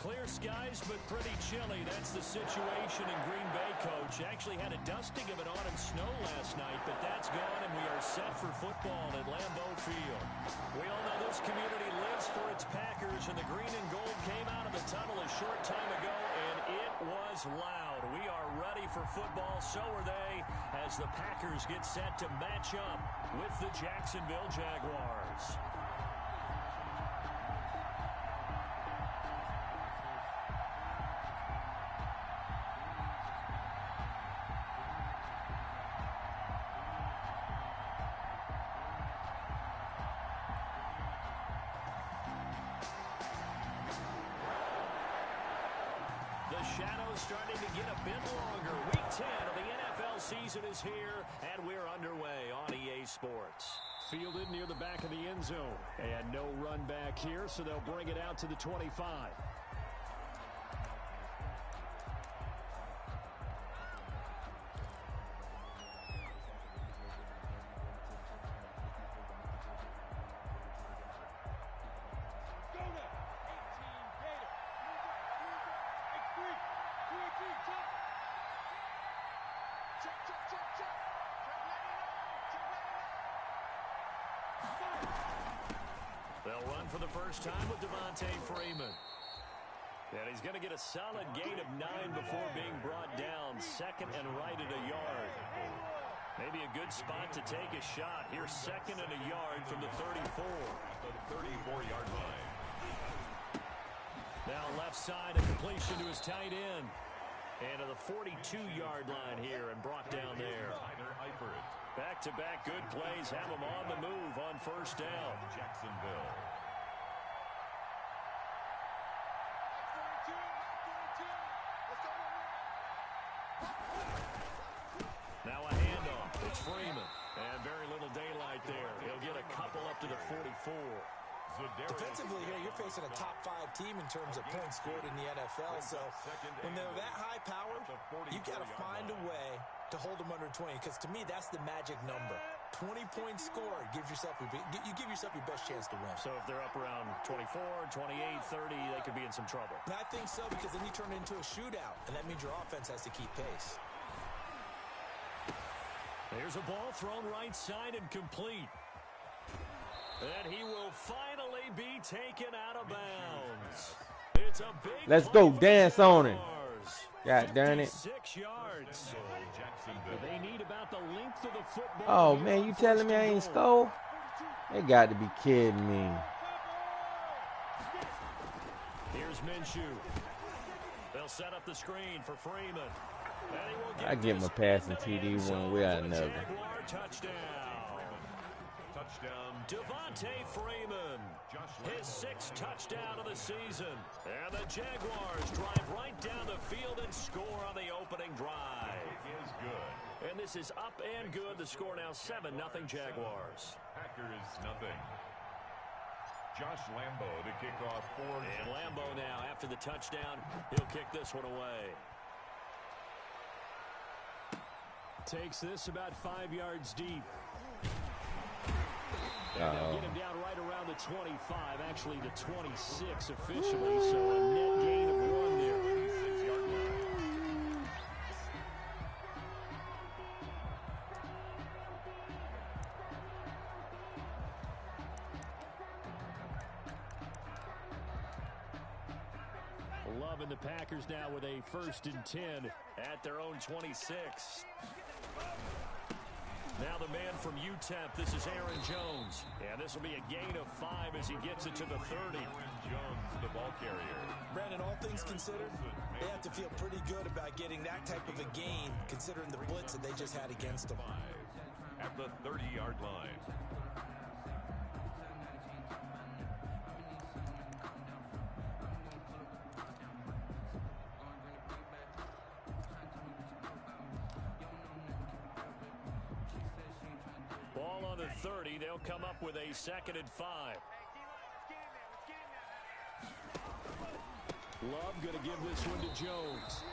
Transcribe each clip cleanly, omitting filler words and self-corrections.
Clear skies, but pretty chilly. That's the situation in Green Bay, Coach. Actually had a dusting of it on in snow last night, but that's gone, and we are set for football at Lambeau Field. We all know this community lives for its Packers, and the green and gold came out of the tunnel a short time ago, and it was loud. We are ready for football. So are they, as the Packers get set to match up with the Jacksonville Jaguars. Shadows starting to get a bit longer. Week 10 of the NFL season is here, and we're underway on EA Sports. Fielded near the back of the end zone. And no run back here, so they'll bring it out to the 25. They'll run for the first time with Devontae Freeman. And he's going to get a solid gain of 9 before being brought down. Second and right at a yard. Maybe a good spot to take a shot. Here's second and a yard from the 34. The 34-yard line. Now left side, a completion to his tight end. And to the 42-yard line here and brought down there. Back-to-back good plays have him on the move on first down. Jacksonville. Now a handoff. It's Freeman. And very little daylight there. He'll get a couple up to the 44. Defensively here, you're facing a top-5 team in terms of points scored in the NFL. So when they're that high powered, you've got to find a way to hold them under 20. Because to me, that's the magic number. 20 points scored gives yourself you give yourself your best chance to win. So if they're up around 24, 28, 30, they could be in some trouble. And I think so, because then you turn it into a shootout, and that means your offense has to keep pace. There's a ball thrown right side and complete. And he will finally be taken out of bounds. It's a big Let's go dance on it. God darn it. 6 yards. They need about the length of the football. Oh man, you telling me I ain't scored? They got to be kidding me. Here's Minshew. They'll set up the screen for Freeman. I get my passing TD one way or another. Touchdown. Devontae Freeman, his 6th touchdown of the season. And the Jaguars drive right down the field and score on the opening drive. It is good. And this is up and good. The score now 7-0 Jaguars. Packers nothing. Josh Lambeau to kick off for. And Lambeau now, after the touchdown, he'll kick this one away. Takes this about 5 yards deep. And they'll get him down right around the 25, actually the 26 officially, so a net gain of 1 there. 26-yard line. Loving the Packers now with a 1st and 10 at their own 26. Now the man from UTEP, this is Aaron Jones. And this will be a gain of 5 as he gets it to the 30. Aaron Jones, the ball carrier. Brandon, all things considered, they have to feel pretty good about getting that type of a gain, considering the blitz that they just had against them. At the 30-yard line. Ball on the 30. They'll come up with a 2nd and 5. Love going to give this one to Jones.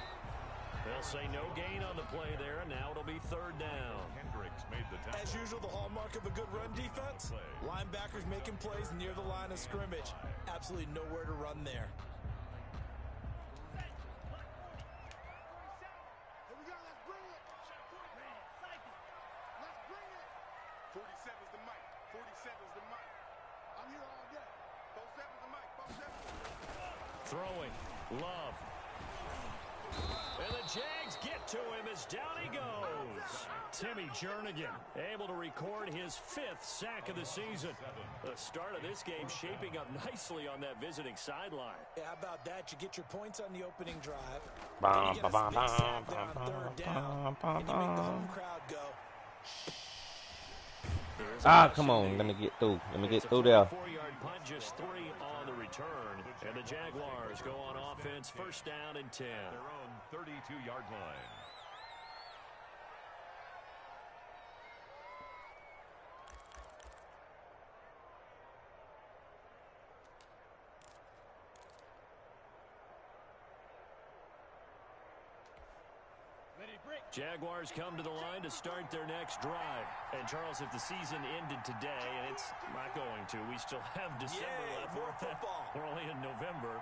They'll say no gain on the play there. Now it'll be 3rd down. Hendricks made the tackle. As usual, the hallmark of a good run defense, linebackers making plays near the line of scrimmage. Absolutely nowhere to run there. 47's the mic. 47's the mic. I'm here all day. 47's the mic. 47's. Throwing. Love. And the Jags get to him as down he goes. Timmy Jernigan able to record his 5th sack of the season. The start of this game shaping up nicely on that visiting sideline. Yeah, how about that? You get your points on the opening drive. Then you get a big sack there on 3rd down. And you make the home crowd go. Come on. Let me get through. Let me get through there. 4-yard punt, just 3 on the return. And the Jaguars go on offense, 1st down and 10. Their own 32-yard line. Jaguars come to the line to start their next drive. And, Charles, if the season ended today, and it's not going to, we still have December left. More football. We're only in November.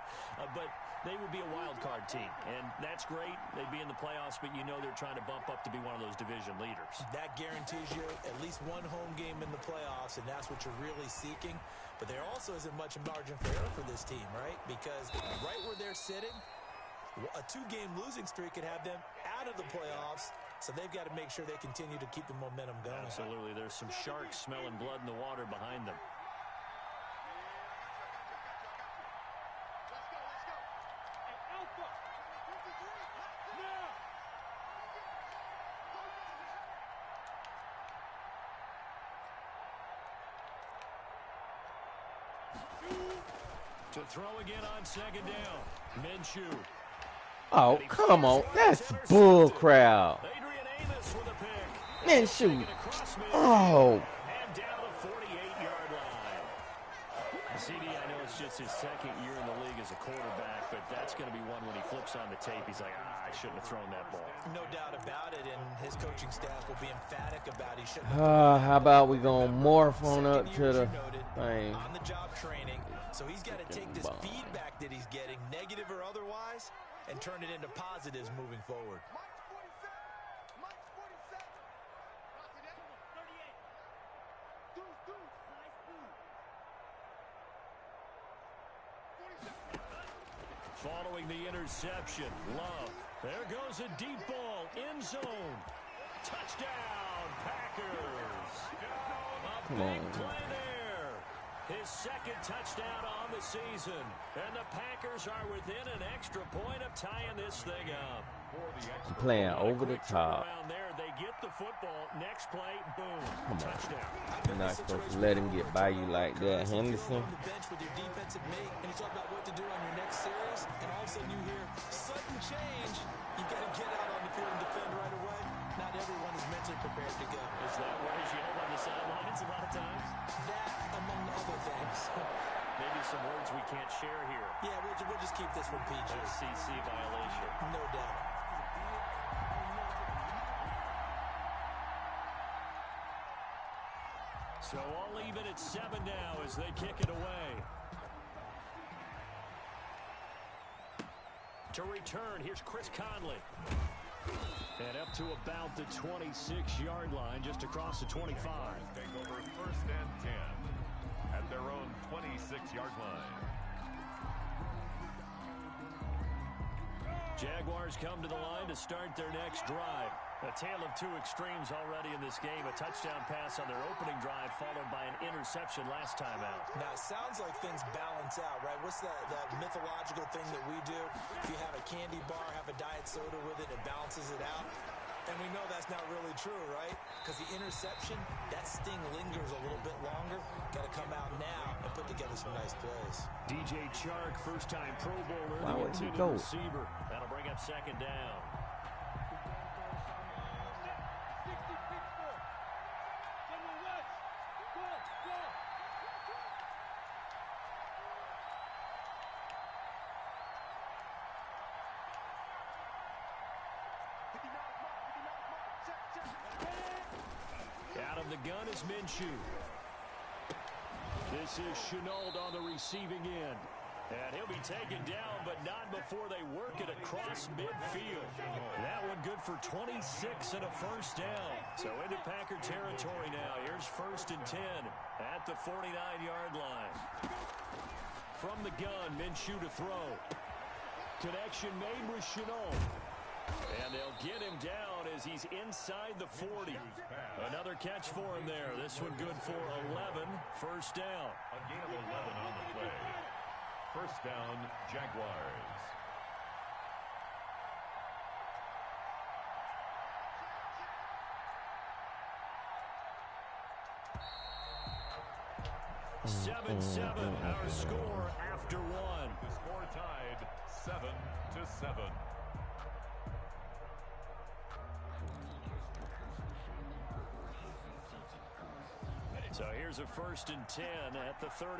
But they would be a wild card team. And that's great. They'd be in the playoffs, but you know they're trying to bump up to be one of those division leaders. That guarantees you at least one home game in the playoffs, and that's what you're really seeking. But there also isn't much margin for error for this team, right? Because right where they're sitting, a 2-game losing streak could have them out of the playoffs, so they've got to make sure they continue to keep the momentum going. Absolutely. There's some sharks smelling blood in the water behind them. To throw again on 2nd down. Minshew. Oh, come on. That's bull crowd. Adrian Amos with a pick. Minshew. Oh. And down the 48-yard line. CD, I know it's just his 2nd year in the league as a quarterback, but that's going to be one when he flips on the tape. He's like, I shouldn't have thrown that ball. No doubt about it, and his coaching staff will be emphatic about he shouldn't How about we gonna morph on up to the thing? on the job training. So he's got to take this feedback that he's getting, negative or otherwise, and turn it into positives moving forward. Following the interception, Love. There goes a deep ball, end zone. Touchdown, Packers. A big play there. His 2nd touchdown on the season. And the Packers are within an extra point of tying this thing up. Playing over the top. Around there, they get the football. Next play, boom, touchdown. You're not supposed to let him get by you like that, Henderson. On the bench with your defensive mate, and you talk about what to do on your next series, and all of a sudden you hear sudden change. You got to get out on the field and defend right away. Not everyone is mentally prepared to go. Is that what is yelled on the sidelines a lot of times? That, among other things. Maybe some words we can't share here. Yeah, we'll just keep this one PG. FCC violation. No doubt. So all even at 7 now as they kick it away. To return, here's Chris Conley. And up to about the 26-yard line, just across the 25. Take over 1st and 10 at their own 26-yard line. Jaguars come to the line to start their next drive. A tale of 2 extremes already in this game. A touchdown pass on their opening drive followed by an interception last time out. Now, it sounds like things balance out, right? What's that mythological thing that we do? If you have a candy bar, have a diet soda with it, it balances it out. And we know that's not really true, right? Because the interception, that sting lingers a little bit longer. Got to come out now and put together some nice plays. DJ Chark, first-time Pro Bowler. Why would he intended go? Receiver. That'll bring up 2nd down. Out of the gun is Minshew. This is Chenault on the receiving end. And he'll be taken down, but not before they work it across midfield. That one good for 26 and a first down. So into Packer territory now. Here's 1st and 10 at the 49-yard line. From the gun, Minshew to throw. Connection made with Chenault. And they'll get him down as he's inside the 40. Another catch for him there. This one good for 11. First down. A gain of 11 on the play. First down, Jaguars. Seven, our score after one. The score tied 7-7. So here's a 1st and 10 at the 38.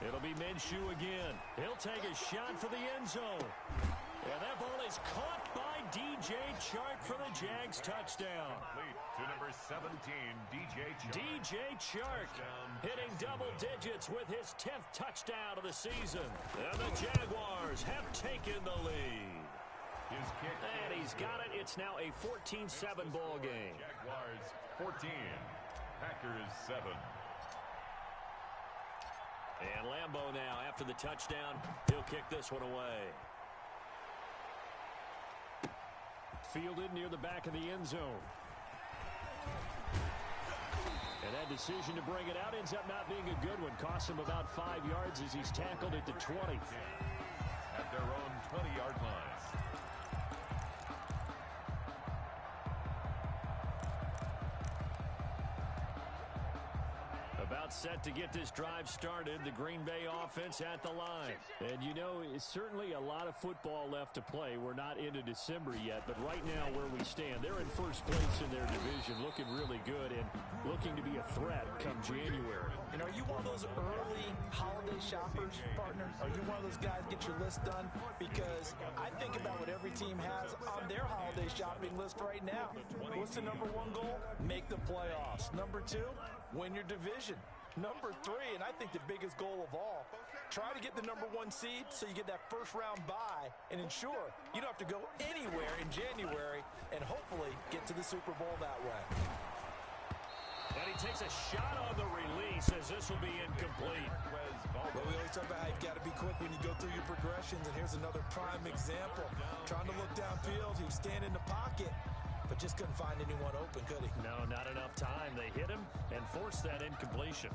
It'll be Minshew again. He'll take a shot for the end zone. And that ball is caught by DJ Chark for the Jags touchdown. Complete to number 17, DJ Chark. DJ Chark hitting double digits with his 10th touchdown of the season. And the Jaguars have taken the lead. His kick. And he's got it. It's now a 14-7 ball game. Jaguars 14, Packers 7. And Lambeau now, after the touchdown, he'll kick this one away. Fielded near the back of the end zone. And that decision to bring it out ends up not being a good one. Costs him about 5 yards as he's tackled at the 20. At their own 20-yard line. About set to get this drive started. The Green Bay offense at the line. And you know, it's certainly a lot of football left to play. We're not into December yet, but right now where we stand, they're in first place in their division, looking really good and looking to be a threat come January. And are you one of those early holiday shoppers, partner? Are you one of those guys get your list done? Because I think about what every team has on their holiday shopping list right now. What's the number one goal? Make the playoffs. Number 2, win your division. Number 3, and I think the biggest goal of all, try to get the number 1 seed so you get that first round bye and ensure you don't have to go anywhere in January and hopefully get to the Super Bowl that way. And he takes a shot on the release as this will be incomplete. Well, we always talk about how you've got to be quick when you go through your progressions, and here's another prime example. Trying to look downfield, he was standing in the pocket, but just couldn't find anyone open, could he? No, not enough time. They hit him and forced that incompletion.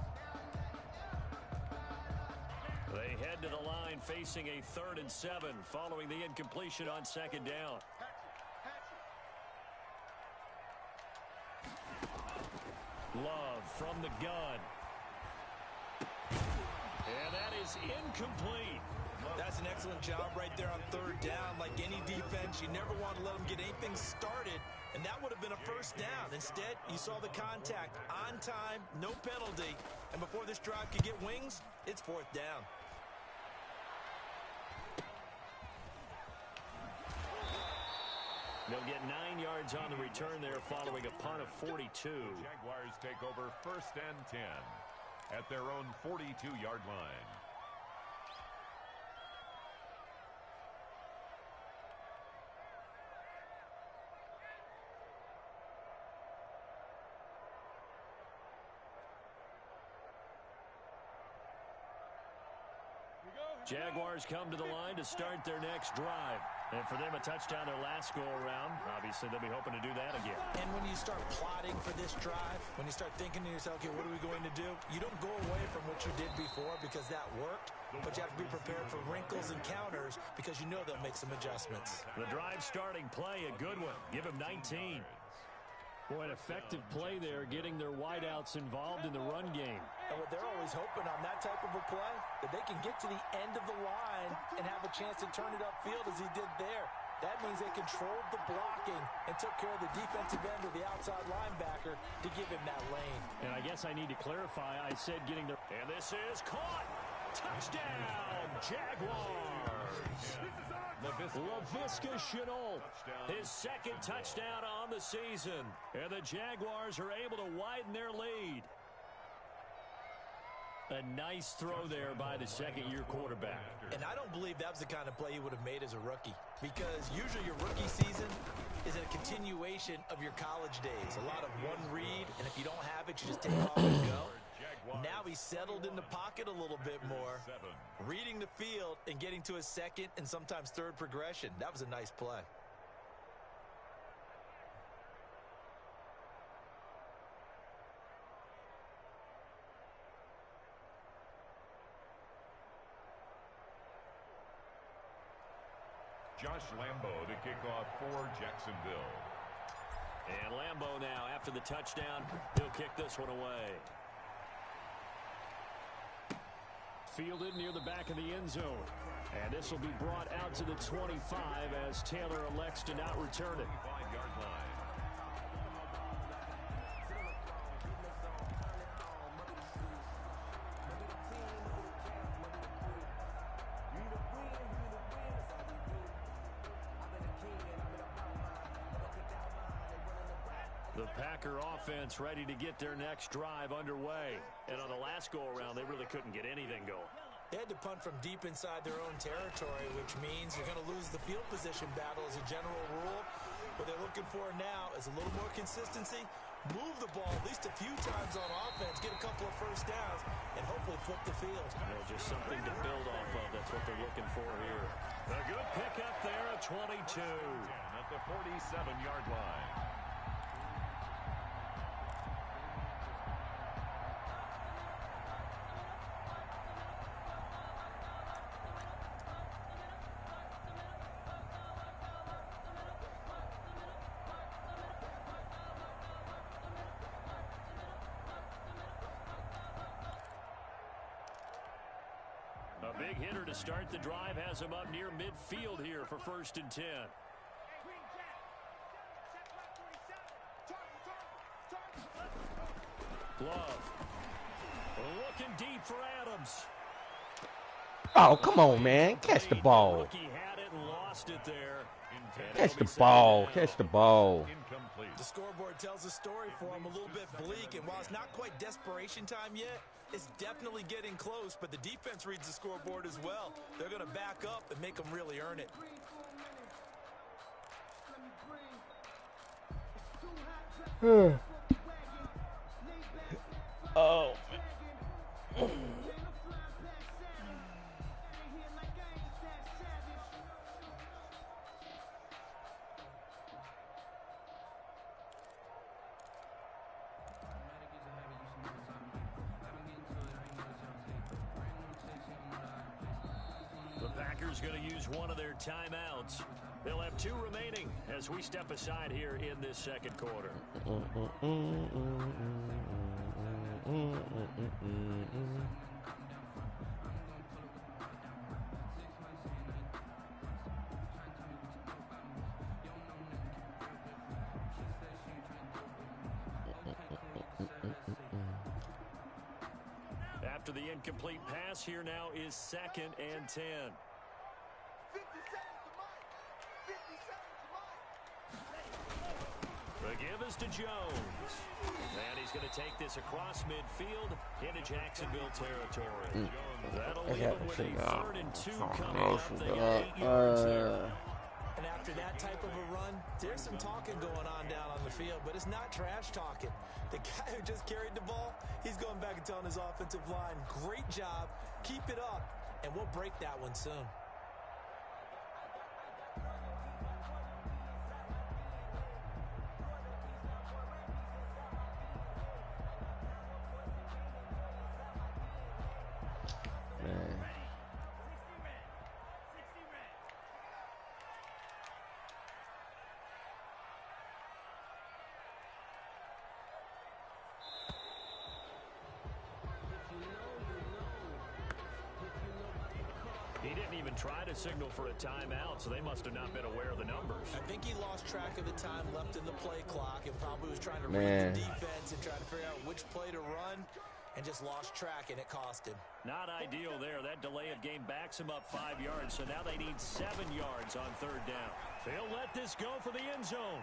They head to the line facing a 3rd and 7 following the incompletion on 2nd down. Love from the gun. And that is incomplete. That's an excellent job right there on 3rd down. Like any defense, you never want to let them get anything started, and that would have been a first down. Instead, you saw the contact on time, no penalty, and before this drive could get wings, it's 4th down. They'll get 9 yards on the return there following a punt of 42. Jaguars take over 1st and 10 at their own 42-yard line. Jaguars come to the line to start their next drive. And for them, a touchdown their last go-around. Obviously, they'll be hoping to do that again. And when you start plotting for this drive, when you start thinking to yourself, okay, what are we going to do? You don't go away from what you did before because that worked, but you have to be prepared for wrinkles and counters because you know they'll make some adjustments. The drive starting play, a good one. Give him 19. Boy, an effective play there, getting their wideouts involved in the run game. And what they're always hoping on that type of a play, that they can get to the end of the line and have a chance to turn it upfield as he did there. That means they controlled the blocking and took care of the defensive end of the outside linebacker to give him that lane. And I guess I need to clarify, I said getting their... And this is caught. Touchdown, Jaguars. Laviska Shenault, his second touchdown on the season. And the Jaguars are able to widen their lead. A nice throw there by the second-year quarterback. And I don't believe that was the kind of play he would have made as a rookie, because usually your rookie season is a continuation of your college days. A lot of one read, and if you don't have it, you just take off and go. Now he's settled in the pocket a little bit more, reading the field and getting to his second and sometimes third progression. That was a nice play. Josh Lambo to kick off for Jacksonville. And Lambo now, after the touchdown, he'll kick this one away. Fielded near the back of the end zone. And this will be brought out to the 25 as Taylor elects to not return it. 5-yard line. The Packer offense ready to get their next drive underway. And on the last go-around, they really couldn't get anything going. They had to punt from deep inside their own territory, which means you're going to lose the field position battle as a general rule. What they're looking for now is a little more consistency, move the ball at least a few times on offense, get a couple of first downs, and hopefully flip the field. Just something to build off of. That's what they're looking for here. A good pickup there at 22. At the 47-yard line. A big hitter to start the drive has him up near midfield here for 1st and 10. Glove. Looking deep for Adams. Oh, come on, man. Catch the ball. Rookie had it and lost it there. Catch the ball. Catch the ball. Incomplete. The scoreboard tells a story for him, a little bit bleak, and while it's not quite desperation time yet, it's definitely getting close, but the defense reads the scoreboard as well. They're going to back up and make them really earn it. Oh. The Packers going to use one of their timeouts. They'll have 2 remaining as we step aside here in this second quarter. After the incomplete pass, here now is 2nd and 10. 50 seconds to Mike. 50 seconds to Mike. The give is to Jones. And he's going to take this across midfield into Jacksonville territory. That'll leave him with a 3rd and 2 coming up. They got 8 yards there. And after that type of a run, there's some talking going on down on the field, but it's not trash talking. The guy who just carried the ball, he's going back and telling his offensive line, great job, keep it up, and we'll break that one soon. He didn't even try to signal for a timeout, so they must have not been aware of the numbers. I think he lost track of the time left in the play clock and probably was trying to read the defense and trying to figure out which play to run. and just lost track, and it cost him. Not ideal there. That delay of game backs him up 5 yards, so now they need 7 yards on 3rd down. They'll let this go for the end zone.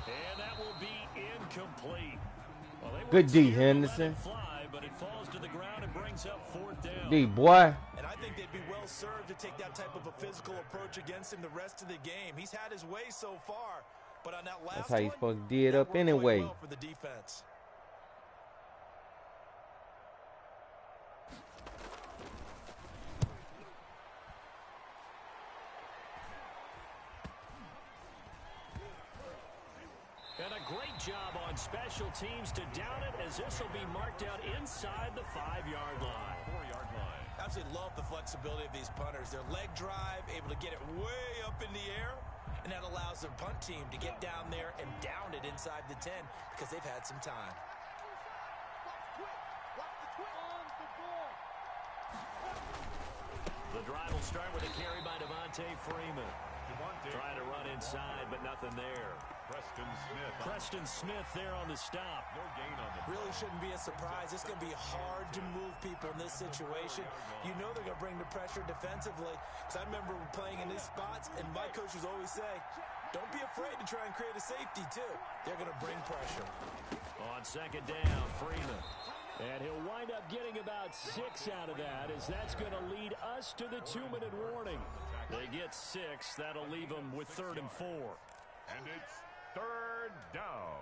And that will be incomplete. Well, good D, Henderson. Fly, but it falls to the ground and brings up 4th down. D, boy. And I think they'd be well served to take that type of a physical approach against him the rest of the game. He's had his way so far, but on that last that's how he's one, supposed to D it up anyway. Well for the defense. And a great job on special teams to down it, as this will be marked out inside the 5-yard line. 4-yard line. Absolutely love the flexibility of these punters. Their leg drive, able to get it way up in the air, and that allows their punt team to get down there and down it inside the 10 because they've had some time. The drive will start with a carry by Devontae Freeman. Trying to run inside, but nothing there. Preston Smith there on the stop. No gain on the Really shouldn't be a surprise. It's going to be hard to move people in this situation. You know they're going to bring the pressure defensively. Because I remember playing in these spots, and my coaches always say, don't be afraid to try and create a safety, too. They're going to bring pressure. On 2nd down, Freeman. And he'll wind up getting about 6 out of that, as that's going to lead us to the 2-minute warning. They get 6. That'll leave them with 3rd and 4. And it's 3rd down.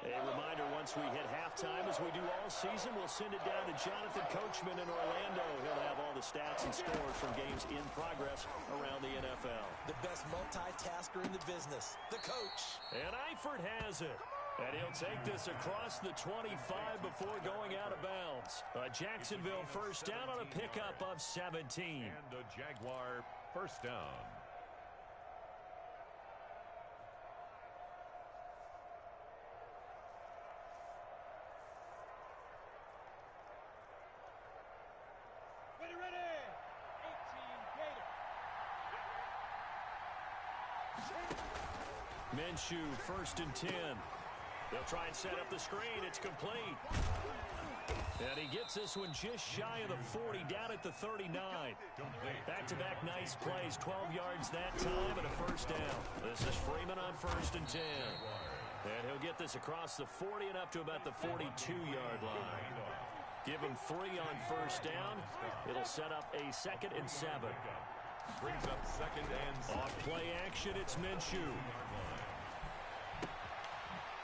A reminder, once we hit halftime, as we do all season, we'll send it down to Jonathan Coachman in Orlando. He'll have all the stats and scores from games in progress around the NFL. The best multitasker in the business, the coach. And Eifert has it. And he'll take this across the 25 before going out of bounds. A Jacksonville 1st down on a pickup of 17. And a Jaguar 1st down. Ready. 18 Gator. Minshew 1st and 10. They'll try and set up the screen. It's complete. And he gets this one just shy of the 40, down at the 39. Back-to-back nice plays, 12 yards that time, and a 1st down. This is Freeman on 1st and 10. And he'll get this across the 40 and up to about the 42-yard line. Give him 3 on 1st down. It'll set up a 2nd and 7. Brings up 2nd and 7. Off play action, it's Minshew.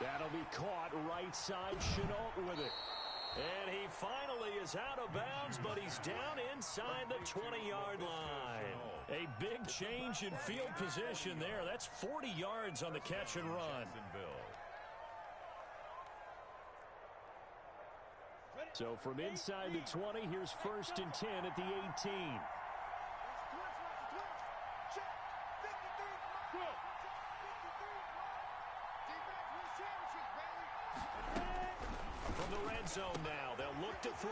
That'll be caught right side. Chenault with it. And he finally is out of bounds, but he's down inside the 20-yard line. A big change in field position there. That's 40 yards on the catch and run. So from inside the 20, here's 1st and 10 at the 18. From the red zone now, they'll look to throw.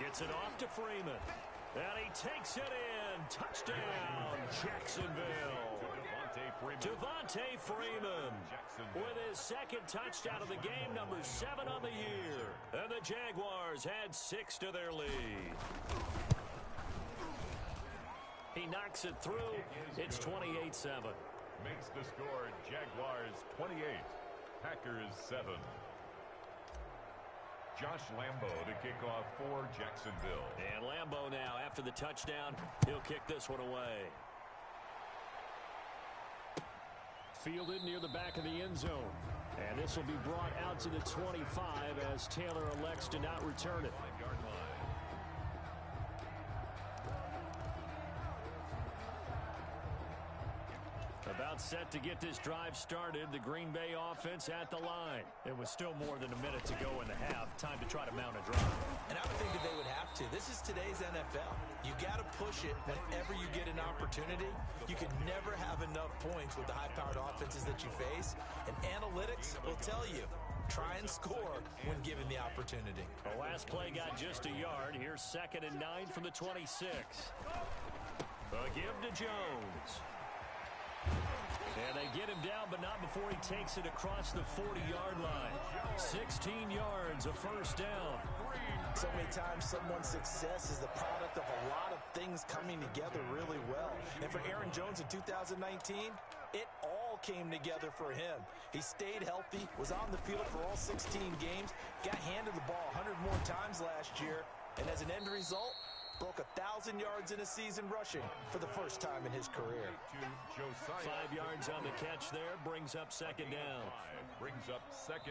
Gets it off to Freeman. And he takes it in. Touchdown, Jacksonville. Devontae Freeman with his 2nd touchdown of the game, number 7 on the year. And the Jaguars add 6 to their lead. He knocks it through. It's 28-7. Makes the score Jaguars 28, Packers 7. Josh Lambo to kick off for Jacksonville. And Lambo now, after the touchdown, he'll kick this one away. Fielded near the back of the end zone. And this will be brought out to the 25 as Taylor elects to not return it. 5-yard line. About set to get this drive started. The Green Bay offense at the line. It was still more than a minute to go in the half. Time to try to mount a drive. And I would think that they would have to. This is today's NFL. You got to push it whenever you get an opportunity. You can never have enough points with the high-powered offenses that you face. And analytics will tell you, try and score when given the opportunity. The last play got just a yard. Here's 2nd and 9 from the 26. A give to Jones. And they get him down, but not before he takes it across the 40-yard line. 16 yards, a first down. So many times someone's success is the product of a lot of things coming together really well. And for Aaron Jones in 2019, it all came together for him. He stayed healthy, was on the field for all 16 games, got handed the ball 100 more times last year, and as an end result, broke 1,000 yards in a season rushing for the first time in his career. 5 yards on the catch there, brings up second down.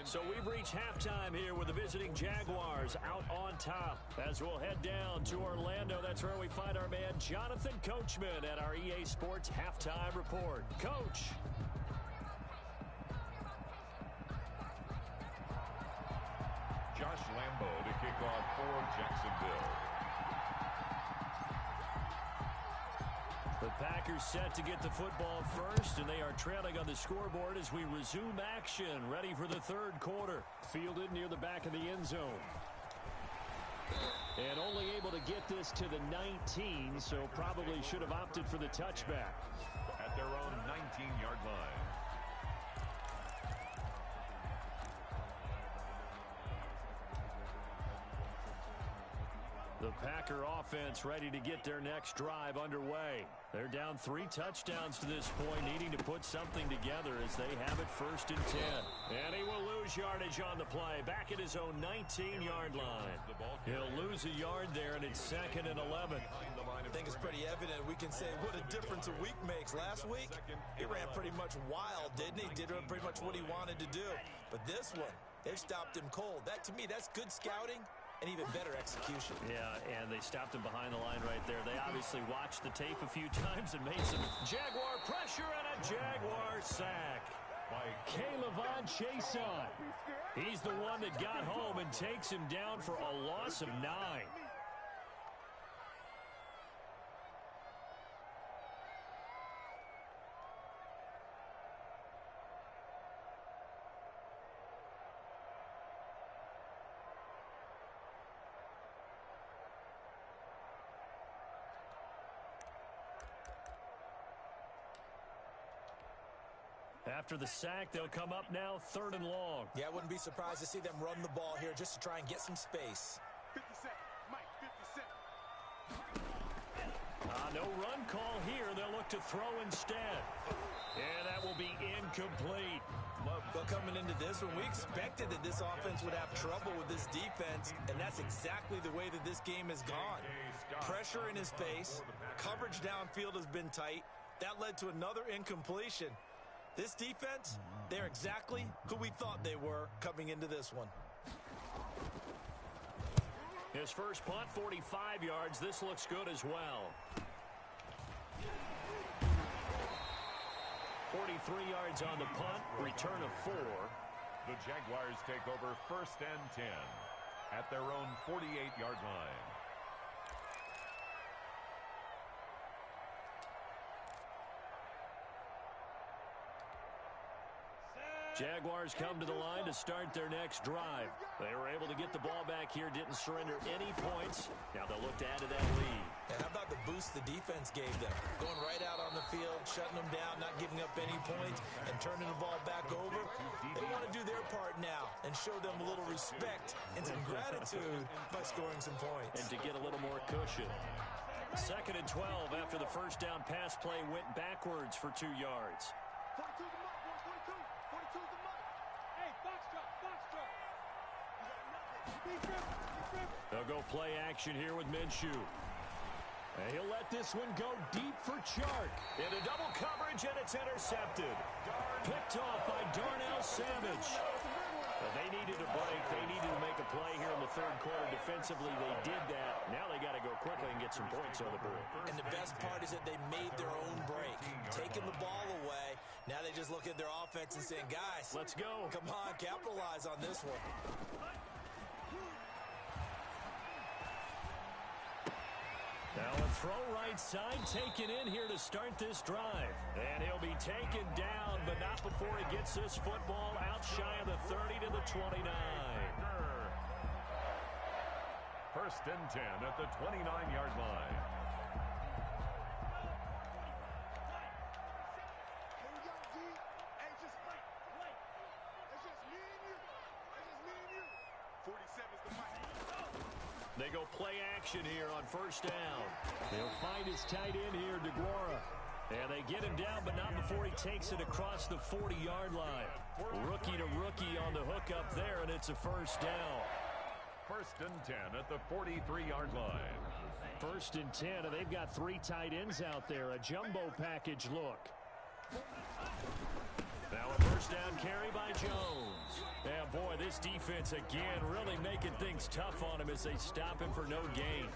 So we've reached halftime here with the visiting Jaguars out on top. As we'll head down to Orlando, that's where we find our man Jonathan Coachman at our EA Sports Halftime Report. Coach. Josh Lambo to kick off for Jacksonville. The Packers set to get the football first, and they are trailing on the scoreboard as we resume action, ready for the third quarter. Fielded near the back of the end zone. And only able to get this to the 19, so probably should have opted for the touchback. At their own 19-yard line. The Packer offense ready to get their next drive underway. They're down 3 touchdowns to this point, needing to put something together as they have it first and 10. And he will lose yardage on the play, back at his own 19-yard line. He'll lose a yard there, and it's 2nd and 11. I think it's pretty evident. We can say what a difference a week makes. Last week, he ran pretty much wild, didn't he? Did pretty much what he wanted to do. But this one, they stopped him cold. That, to me, that's good scouting. And even better execution. Yeah, and they stopped him behind the line right there. They obviously watched the tape a few times and made some Jaguar pressure and a Jaguar sack. By K'Lavon Chaisson. He's the one that got home and takes him down for a loss of 9. After the sack, they'll come up now 3rd and long. Yeah, I wouldn't be surprised to see them run the ball here just to try and get some space. 50 seconds. Mike, 50 seconds. No run call here. They'll look to throw instead. And that will be incomplete. Well, coming into this one, we expected that this offense would have trouble with this defense, and that's exactly the way that this game has gone. Pressure in his face. Coverage downfield has been tight. That led to another incompletion. This defense, they're exactly who we thought they were coming into this one. His first punt, 45 yards. This looks good as well. 43 yards on the punt, return of 4. The Jaguars take over 1st and 10 at their own 48-yard line. Jaguars come to the line to start their next drive. They were able to get the ball back here, didn't surrender any points. Now they'll look to add to that lead. And how about the boost the defense gave them? Going right out on the field, shutting them down, not giving up any points, and turning the ball back over. They want to do their part now and show them a little respect and some gratitude by scoring some points. And to get a little more cushion. 2nd and 12 after the first down pass play went backwards for 2 yards. 42 the mark, 42. 42 the mark. Hey, box drop, box drop. You got nothing. They'll go play action here with Minshew. And he'll let this one go deep for Chark. Into double coverage, and it's intercepted. Picked off by Darnell Savage. They needed a break. They needed to make a play here in the 3rd quarter. Defensively, they did that. Now they got to go quickly and get some points on the board. And the best part is that they made their own break. Taking the ball away. Now they just look at their offense and saying, guys, let's go. Come on, capitalize on this one. Now a throw right side taken in here to start this drive. And he'll be taken down, but not before he gets this football out shy of the 30 to the 29. 1st and 10 at the 29-yard line. Here we go, G. Hey, just wait. It's just me and you. It's just me They go play action here on first down. They'll find his tight end here, DeGuara. And they get him down, but not before he takes it across the 40-yard line. Rookie to rookie on the hook up there, and it's a first down. 1st and 10 at the 43-yard line. 1st and 10, and they've got 3 tight ends out there. A jumbo package look. Now a first down carry by Jones. Yeah, boy, this defense again really making things tough on him as they stop him for no gain.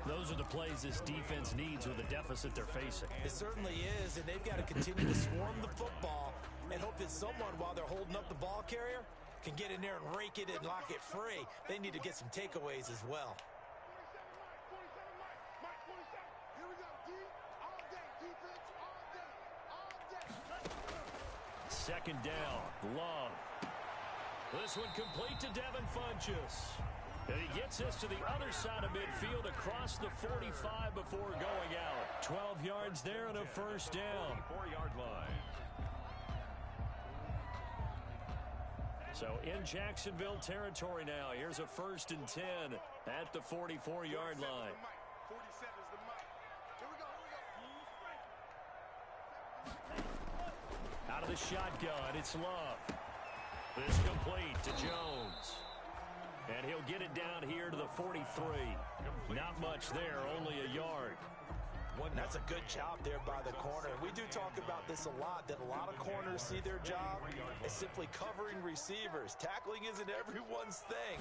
Those are the plays this defense needs with the deficit they're facing. It certainly is, and they've got to continue to swarm the football and hope that someone, while they're holding up the ball carrier, can get in there and rake it and lock it free. They need to get some takeaways as well. 2nd down, Love. This one complete to Devin Funchess. And he gets this to the other side of midfield across the 45 before going out. 12 yards there and a first down. 44-yard line. So in Jacksonville territory now. Here's a 1st and 10 at the 44-yard line. Out of the shotgun, it's Love. This complete to Jones. And he'll get it down here to the 43. Not much there, only a yard. That's a good job there by the corner. We do talk about this a lot, that a lot of corners see their job as simply covering receivers. Tackling isn't everyone's thing.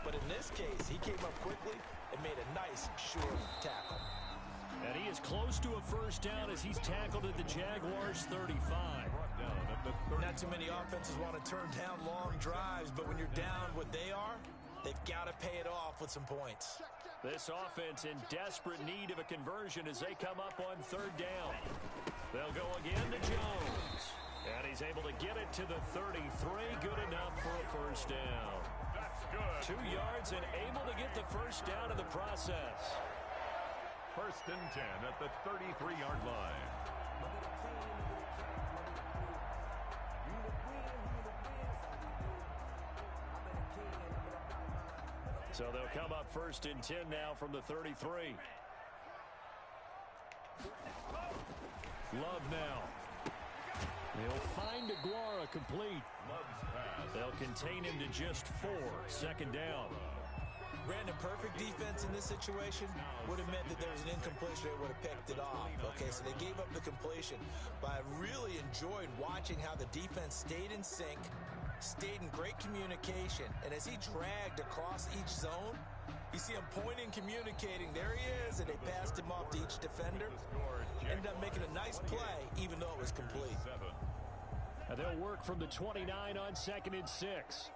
But in this case, he came up quickly and made a nice, sure tackle. And he is close to a first down as he's tackled at the Jaguars' 35. Not too many offenses want to turn down long drives, but when you're down what they are, they've got to pay it off with some points. This offense in desperate need of a conversion as they come up on 3rd down. They'll go again to Jones. And he's able to get it to the 33. Good enough for a first down. That's good. 2 yards and able to get the first down in the process. 1st and 10 at the 33-yard line. So they'll come up 1st and 10 now from the 33. Love now. They'll find DeGuara complete. They'll contain him to just 4. 2nd down. Brandon, perfect defense in this situation would have meant that there was an incompletion. They would have picked it off. Okay, so they gave up the completion. But I really enjoyed watching how the defense stayed in sync, stayed in great communication, and as he dragged across each zone, you see him pointing, communicating. There he is, and they passed him off to each defender. Ended up making a nice play, even though it was complete. And they'll work from the 29 on 2nd and 6.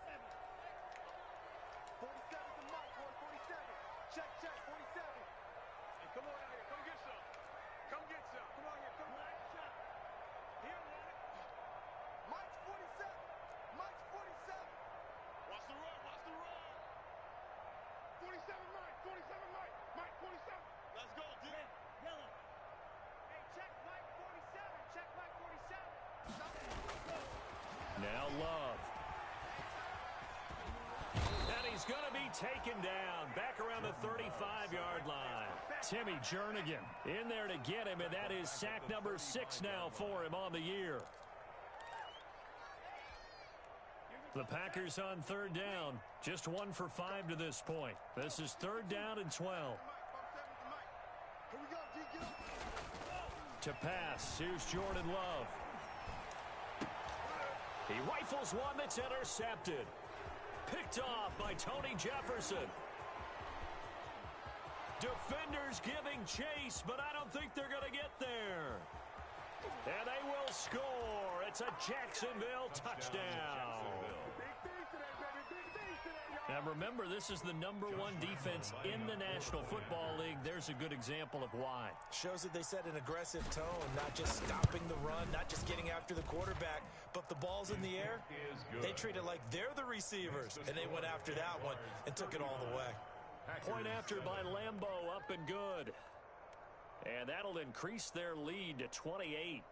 Now Love. And he's going to be taken down back around the 35-yard line. Timmy Jernigan in there to get him, and that is sack number 6 now for him on the year. The Packers on 3rd down, just 1 for 5 to this point. This is 3rd down and 12. To pass, here's Jordan Love. He rifles one that's intercepted. Picked off by Tony Jefferson. Defenders giving chase, but I don't think they're going to get there. And they will score. It's a Jacksonville touchdown. Now remember, this is the #1 defense in the National Football League. There's a good example of why. Shows that they set an aggressive tone, not just stopping the run, not just getting after the quarterback, but the ball's in the air. They treat it like they're the receivers, and they went after that one and took it all the way. Point after by Lambeau, up and good. And that'll increase their lead to 28.